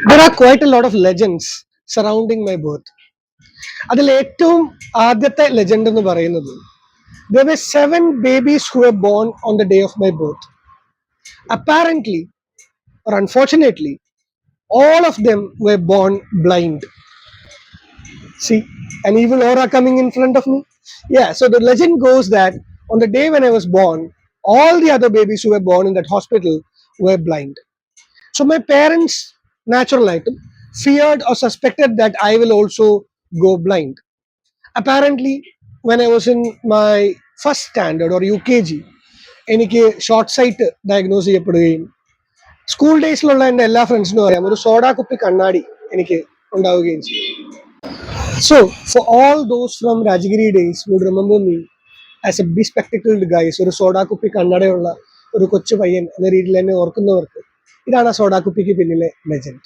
There are quite a lot of legends surrounding my birth. അതിൽ ഏറ്റവും ആദ്യത്തെ legend എന്ന് പറയുന്നത് there were 7 babies who were born on the day of my birth. Apparently, or unfortunately, all of them were born blind. See, an evil aura coming in front of me. Yeah, so the legend goes that on the day when I was born, all the other babies who were born in that hospital were blind. So my parents, natural item, feared or suspected that I will also go blind. Apparently, when I was in my first standard or UKG, എനിക്ക് short sight diagnose ചെയ്യപ്പെടുകയും school ഡേയ്സിലുള്ള എൻ്റെ എല്ലാ ഫ്രണ്ട്സിനും അറിയാം ഒരു soda കുപ്പി കണ്ണാടി എനിക്ക് ഉണ്ടാവുകയും ചെയ്തു. So, for all those from Rajagiri days would remember me as a bespectacled guy, ഒരു സോഡാ കുപ്പി കണ്ണടയുള്ള ഒരു കൊച്ചു പയ്യൻ എന്ന രീതിയിൽ എന്നെ ഓർക്കുന്നവർക്ക് ഇതാണ് ആ സോഡാ കുപ്പിക്ക് പിന്നിലെ ലെജൻഡ്.